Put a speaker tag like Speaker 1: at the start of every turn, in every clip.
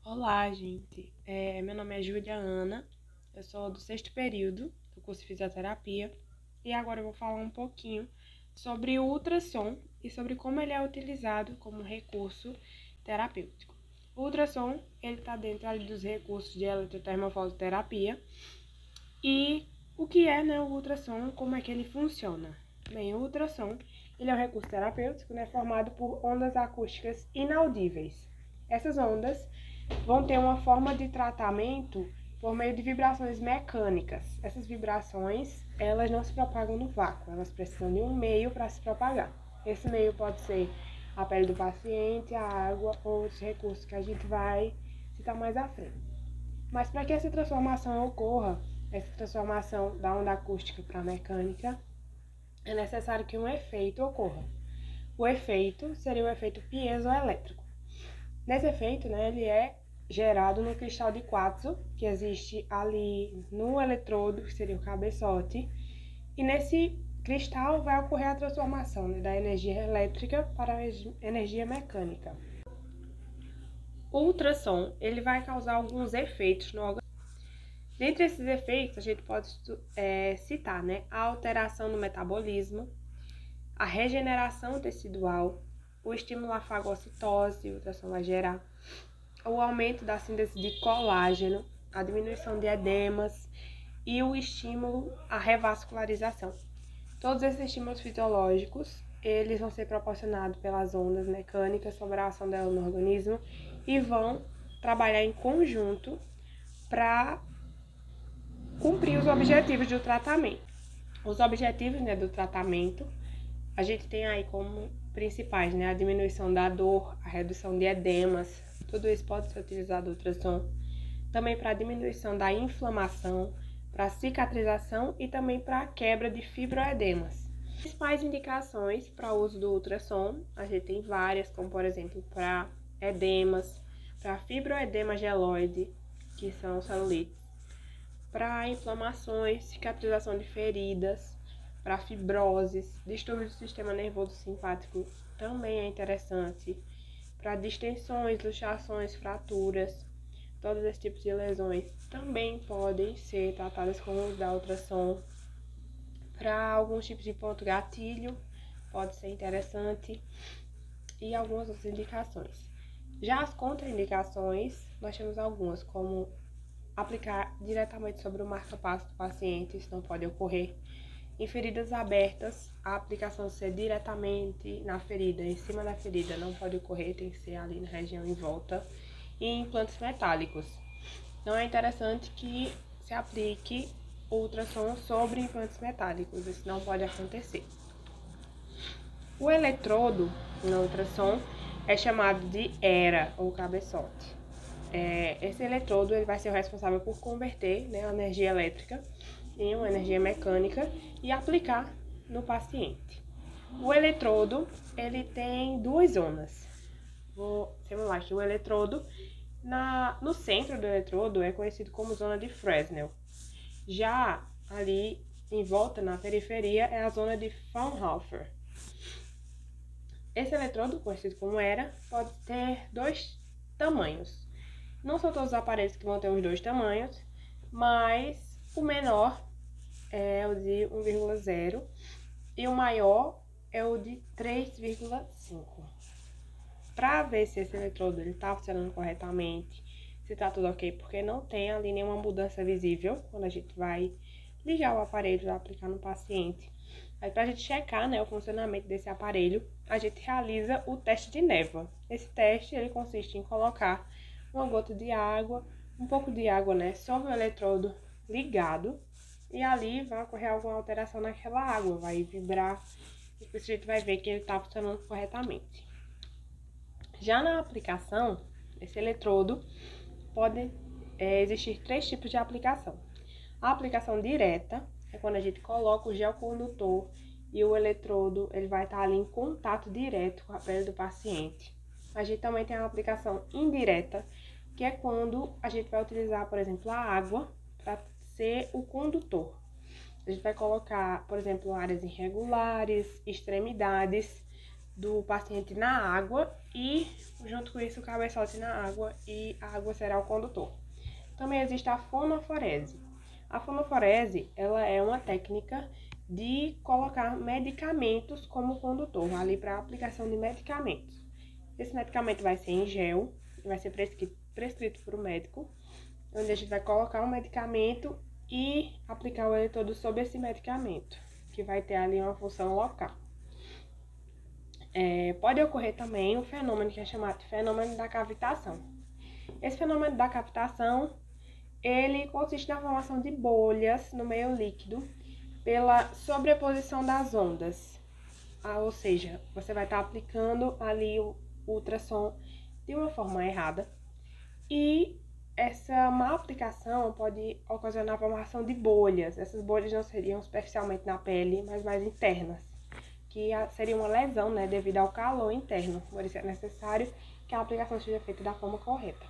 Speaker 1: Olá, gente. Meu nome é Júlia Ana, eu sou do sexto período do curso de fisioterapia e agora eu vou falar um pouquinho sobre o ultrassom e sobre como ele é utilizado como recurso terapêutico. O ultrassom, ele está dentro ali dos recursos de eletrotermofototerapia e o que é, né, o ultrassom, como é que ele funciona? Bem, o ultrassom, ele é um recurso terapêutico, né, formado por ondas acústicas inaudíveis. Essas ondas vão ter uma forma de tratamento por meio de vibrações mecânicas. Essas vibrações, elas não se propagam no vácuo, elas precisam de um meio para se propagar. Esse meio pode ser a pele do paciente, a água ou outros recursos que a gente vai citar mais à frente. Mas para que essa transformação ocorra, essa transformação da onda acústica para a mecânica, é necessário que um efeito ocorra. O efeito seria o efeito piezoelétrico. Nesse efeito, né, ele é gerado no cristal de quartzo, que existe ali no eletrodo, que seria o cabeçote, e nesse cristal vai ocorrer a transformação, né, da energia elétrica para a energia mecânica. O ultrassom, ele vai causar alguns efeitos no organismo. Dentre esses efeitos, a gente pode citar, né, a alteração no metabolismo, a regeneração tecidual, o estímulo à fagocitose, o ultrassom vai gerar, o aumento da síntese de colágeno, a diminuição de edemas e o estímulo à revascularização. Todos esses estímulos fisiológicos, eles vão ser proporcionados pelas ondas mecânicas sobre a ação dela no organismo e vão trabalhar em conjunto para cumprir os objetivos do tratamento. Os objetivos, né, do tratamento, a gente tem aí como principais, né, a diminuição da dor, a redução de edemas, tudo isso pode ser utilizado ultrassom, também para a diminuição da inflamação, para a cicatrização e também para a quebra de fibroedemas. As principais indicações para o uso do ultrassom, a gente tem várias, como por exemplo para edemas, para fibroedema geloide, que são celulites, para inflamações, cicatrização de feridas, para fibroses, distúrbios do sistema nervoso simpático também é interessante, para distensões, luxações, fraturas, todos esses tipos de lesões também podem ser tratadas com o uso da ultrassom. Para alguns tipos de ponto gatilho, pode ser interessante e algumas outras indicações. Já as contraindicações, nós temos algumas, como aplicar diretamente sobre o marca-passo do paciente, isso não pode ocorrer. Em feridas abertas, a aplicação ser diretamente na ferida, em cima da ferida, não pode ocorrer, tem que ser ali na região em volta. E em implantes metálicos, não é interessante que se aplique ultrassom sobre implantes metálicos, isso não pode acontecer. O eletrodo no ultrassom é chamado de ERA, ou cabeçote. Esse eletrodo ele vai ser o responsável por converter, né, a energia elétrica em uma energia mecânica e aplicar no paciente. O eletrodo, ele tem duas zonas. Vou simular aqui o eletrodo. No centro do eletrodo é conhecido como zona de Fresnel. Já ali em volta, na periferia, é a zona de Fraunhofer. Esse eletrodo, conhecido como ERA, pode ter dois tamanhos. Não são todos os aparelhos que vão ter os dois tamanhos, mas o menor é o de 1,0 e o maior é o de 3,5. Para ver se esse eletrodo está funcionando corretamente, se está tudo ok, porque não tem ali nenhuma mudança visível quando a gente vai ligar o aparelho e aplicar no paciente. Aí, para a gente checar, né, o funcionamento desse aparelho, a gente realiza o teste de névoa. Esse teste ele consiste em colocar uma gota de água, um pouco de água, né, sobre o eletrodo ligado, e ali vai ocorrer alguma alteração naquela água, vai vibrar, e a gente vai ver que ele está funcionando corretamente. Já na aplicação, esse eletrodo pode existir três tipos de aplicação. A aplicação direta é quando a gente coloca o gel condutor e o eletrodo ele vai estar ali em contato direto com a pele do paciente. A gente também tem a aplicação indireta, que é quando a gente vai utilizar, por exemplo, a água para ser o condutor. A gente vai colocar, por exemplo, áreas irregulares, extremidades, do paciente na água e, junto com isso, o cabeçote na água e a água será o condutor. Também existe a fonoforese. A fonoforese, ela é uma técnica de colocar medicamentos como condutor, ali para aplicação de medicamentos. Esse medicamento vai ser em gel, vai ser prescrito por um médico, onde a gente vai colocar um medicamento e aplicar o eletrodo sobre esse medicamento, que vai ter ali uma função local. Pode ocorrer também um fenômeno que é chamado de fenômeno da cavitação. Esse fenômeno da cavitação, ele consiste na formação de bolhas no meio líquido pela sobreposição das ondas. Ou seja, você vai estar aplicando ali o ultrassom de uma forma errada e essa má aplicação pode ocasionar a formação de bolhas. Essas bolhas não seriam superficialmente na pele, mas mais internas, que seria uma lesão, né, devido ao calor interno. Por isso é necessário que a aplicação seja feita da forma correta.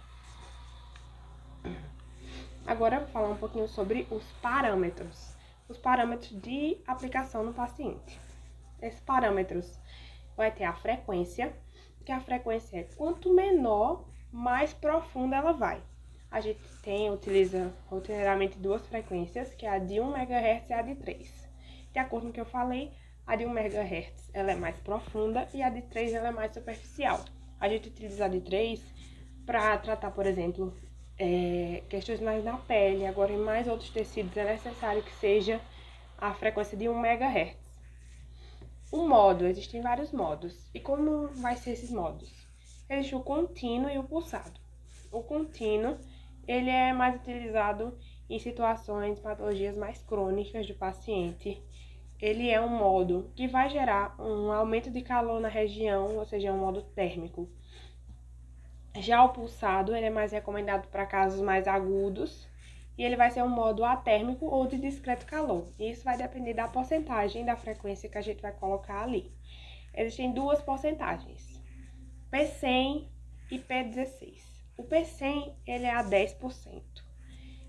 Speaker 1: Agora eu vou falar um pouquinho sobre os parâmetros. Os parâmetros de aplicação no paciente. Esses parâmetros vai ter a frequência, que a frequência é quanto menor, mais profunda ela vai. A gente utiliza rotineiramente duas frequências, que é a de 1 MHz e a de 3. De acordo com o que eu falei, a de 1 MHz ela é mais profunda e a de 3 ela é mais superficial. A gente utiliza a de 3 para tratar, por exemplo, questões mais na pele. Agora, em mais outros tecidos, é necessário que seja a frequência de 1 MHz. O modo, existem vários modos. E como vai ser esses modos? Existe o contínuo e o pulsado. O contínuo, ele é mais utilizado em situações, patologias mais crônicas do paciente. Ele é um modo que vai gerar um aumento de calor na região, ou seja, é um modo térmico. Já o pulsado, ele é mais recomendado para casos mais agudos e ele vai ser um modo atérmico ou de discreto calor. Isso vai depender da porcentagem da frequência que a gente vai colocar ali. Existem duas porcentagens, P100 e P16. O P100, ele é a 10%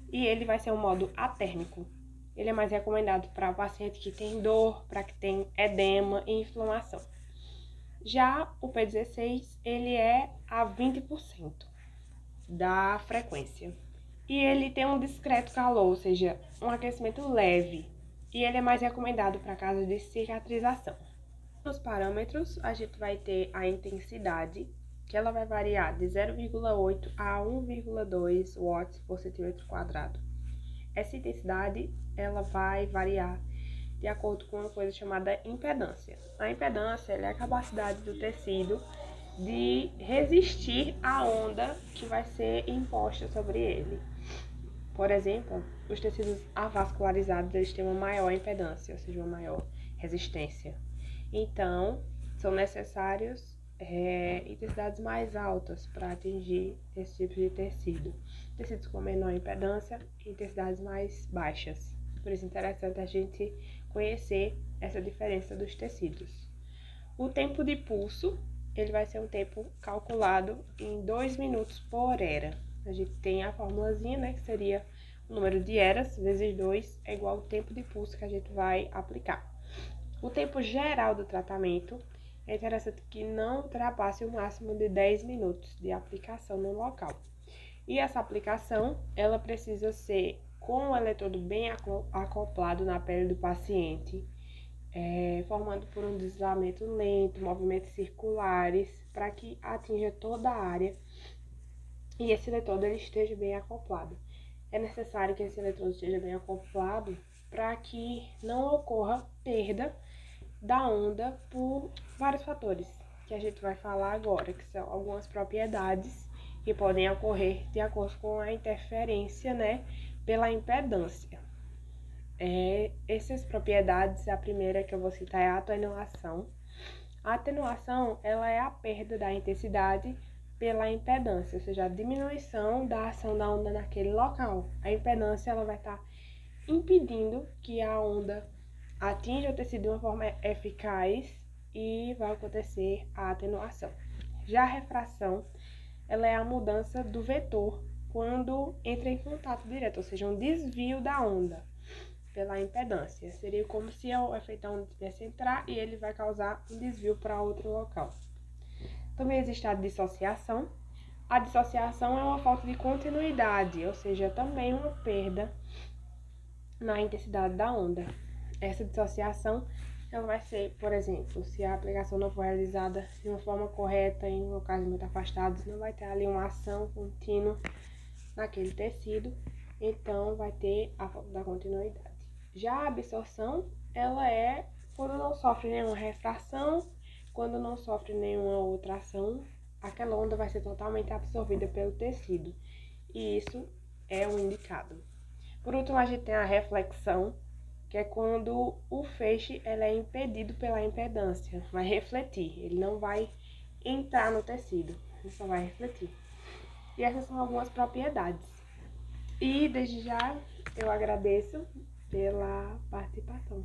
Speaker 1: e ele vai ser um modo atérmico. Ele é mais recomendado para paciente que tem dor, para que tem edema e inflamação. Já o P16, ele é a 20% da frequência. E ele tem um discreto calor, ou seja, um aquecimento leve. E ele é mais recomendado para casos de cicatrização. Nos parâmetros, a gente vai ter a intensidade, que ela vai variar de 0,8 a 1,2 watts por centímetro quadrado. Essa intensidade, ela vai variar de acordo com uma coisa chamada impedância. A impedância é a capacidade do tecido de resistir à onda que vai ser imposta sobre ele. Por exemplo, os tecidos avascularizados, eles têm uma maior impedância, ou seja, uma maior resistência. Então, são necessários intensidades mais altas para atingir esse tipo de tecido. Tecidos com menor impedância e intensidades mais baixas. Por isso é interessante a gente conhecer essa diferença dos tecidos. O tempo de pulso, ele vai ser um tempo calculado em 2 minutos por era. A gente tem a formulazinha, né, que seria o número de eras vezes 2 é igual ao tempo de pulso que a gente vai aplicar. O tempo geral do tratamento é interessante que não ultrapasse o máximo de 10 minutos de aplicação no local. E essa aplicação, ela precisa ser com o eletrodo bem acoplado na pele do paciente, formando por um deslizamento lento, movimentos circulares, para que atinja toda a área e esse eletrodo ele esteja bem acoplado. É necessário que esse eletrodo esteja bem acoplado para que não ocorra perda da onda por vários fatores que a gente vai falar agora, que são algumas propriedades que podem ocorrer de acordo com a interferência, né, pela impedância. Essas propriedades, a primeira que eu vou citar é a atenuação. A atenuação, ela é a perda da intensidade pela impedância, ou seja, a diminuição da ação da onda naquele local. A impedância, ela vai estar impedindo que a onda atinja o tecido de uma forma eficaz e vai acontecer a atenuação. Já a refração, ela é a mudança do vetor quando entra em contato direto, ou seja, um desvio da onda pela impedância. Seria como se o efeito da onda tivesse entrar e ele vai causar um desvio para outro local. Também existe a dissociação. A dissociação é uma falta de continuidade, ou seja, também uma perda na intensidade da onda. Essa dissociação ela vai ser, por exemplo, se a aplicação não for realizada de uma forma correta em locais muito afastados, não vai ter ali uma ação contínua naquele tecido, então vai ter a falta da continuidade. Já a absorção, ela é quando não sofre nenhuma refração, quando não sofre nenhuma outra ação, aquela onda vai ser totalmente absorvida pelo tecido, e isso é um indicado. Por último, a gente tem a reflexão, que é quando o feixe ele é impedido pela impedância, vai refletir, ele não vai entrar no tecido, ele só vai refletir. E essas são algumas propriedades. E desde já eu agradeço pela participação.